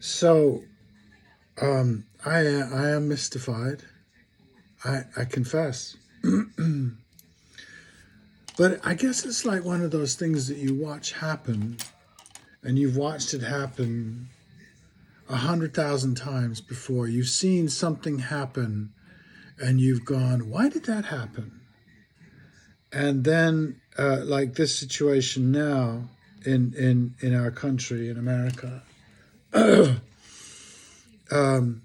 So I am mystified. I confess, but I guess it's like one of those things that you watch happen, and you've watched it happen 100,000 times before. You've seen something happen, and you've gone, "Why did that happen?" And then, like this situation now in our country in America, um,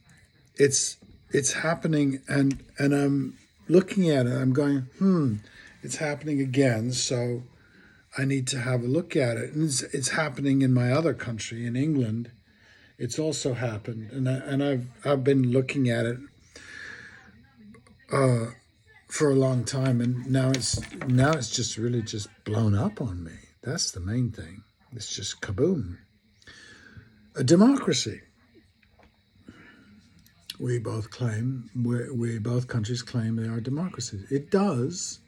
it's it's happening, and I'm looking at it. I'm going, it's happening again. So I need to have a look at it. And it's happening in my other country, in England. It's also happened, and I've been looking at it uh, for a long time, and now it's just really just blown up on me. That's the main thing. It's just kaboom. A democracy. We both countries claim they are democracies. It does,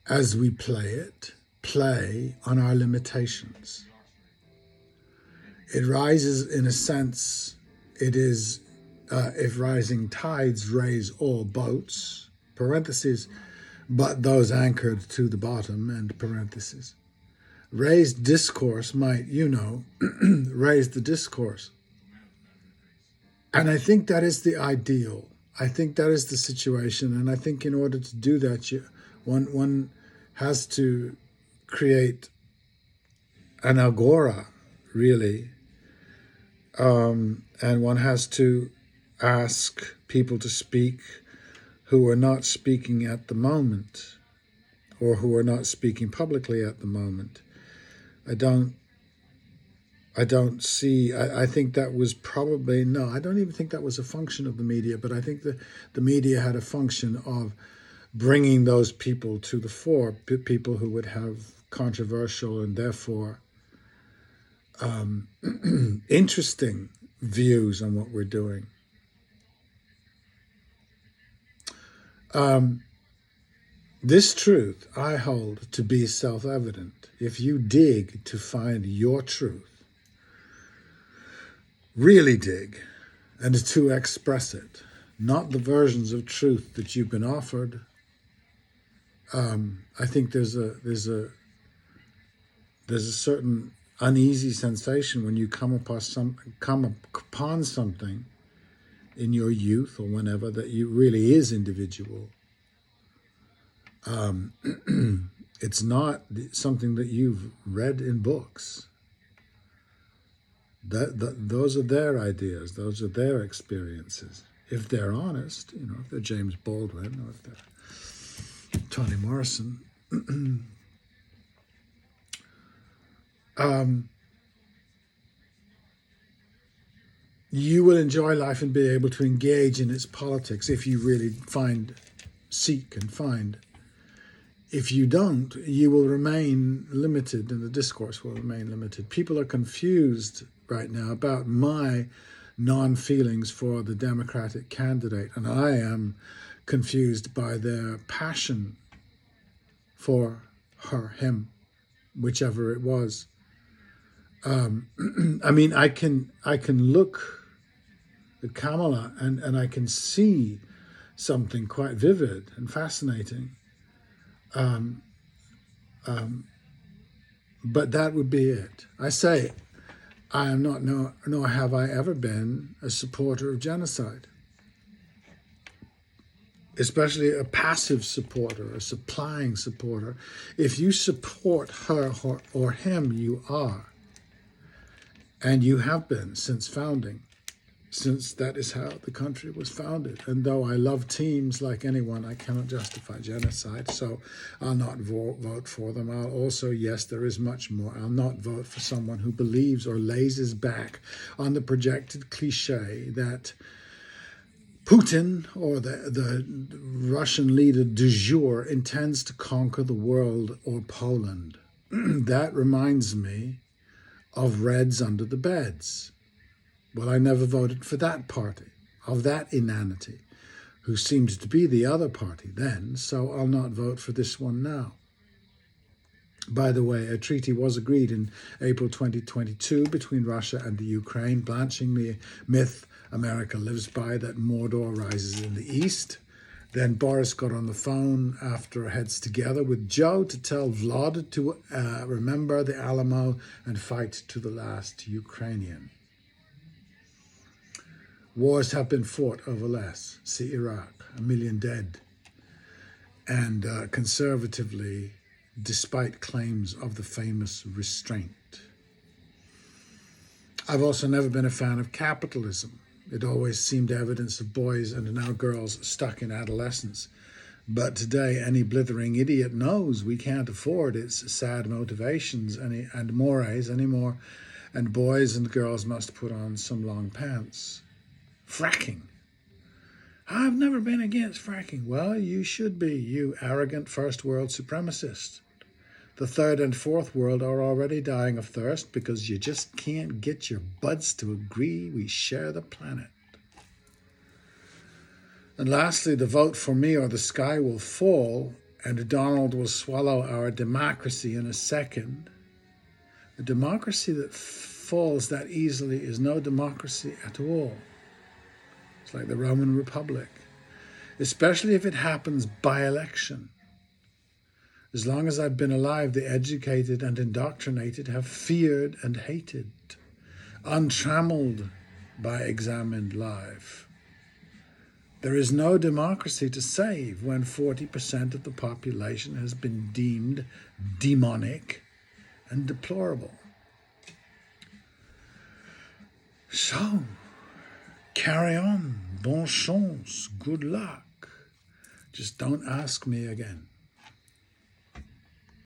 as we play on our limitations. It rises in a sense. It is, if rising tides raise all boats, parentheses, but those anchored to the bottom, and parentheses. Raised discourse might, raise the discourse. And I think that is the ideal. I think that is the situation. And I think in order to do that, one has to create an agora, really. And one has to ask people to speak who are not speaking at the moment, or who are not speaking publicly at the moment. I don't see, I think that was probably, no, I don't even think that was a function of the media, but I think the media had a function of bringing those people to the fore, people who would have controversial and therefore interesting views on what we're doing. This truth I hold to be self-evident. If you dig to find your truth, really dig, and to express it, not the versions of truth that you've been offered. I think there's a certain uneasy sensation when you come upon something in your youth or whenever that you really is individual. It's not something that you've read in books. Those are their ideas. Those are their experiences. If they're honest, if they're James Baldwin or if they're Toni Morrison. You will enjoy life and be able to engage in its politics if you really seek and find. If you don't, you will remain limited and the discourse will remain limited. People are confused right now about my non-feelings for the Democratic candidate, and I am confused by their passion for him, whichever it was. I mean, I can look at Kamala and I can see something quite vivid and fascinating. But that would be it. I say, I am not, nor have I ever been a supporter of genocide, especially a passive supporter, a supplying supporter. If you support her or him, you are. And you have been since founding, since that is how the country was founded. And though I love teams like anyone, I cannot justify genocide, so I'll not vote for them. I'll also, yes, there is much more. I'll not vote for someone who believes or lays his back on the projected cliche that Putin, or the Russian leader du jour, intends to conquer the world or Poland. That reminds me of Reds under the beds. Well, I never voted for that party, of that inanity, who seemed to be the other party then, so I'll not vote for this one now. By the way, a treaty was agreed in April 2022 between Russia and the Ukraine, blanching the myth America lives by that Mordor rises in the east. Then Boris got on the phone after heads together with Joe to tell Vlad to remember the Alamo and fight to the last Ukrainian. Wars have been fought over less. See Iraq, 1 million dead. And conservatively, despite claims of the famous restraint. I've also never been a fan of capitalism. It always seemed evidence of boys and now girls stuck in adolescence. But today, any blithering idiot knows we can't afford its sad motivations and mores anymore, and boys and girls must put on some long pants. Fracking. I've never been against fracking. Well, you should be, you arrogant first world supremacist. The third and fourth world are already dying of thirst because you just can't get your buds to agree we share the planet. And lastly, the vote for me or the sky will fall and Donald will swallow our democracy in a second. A democracy that falls that easily is no democracy at all. It's like the Roman Republic, especially if it happens by election. As long as I've been alive, the educated and indoctrinated have feared and hated, untrammeled by examined life. There is no democracy to save when 40% of the population has been deemed demonic and deplorable. So, carry on. Bonne chance. Good luck. Just don't ask me again.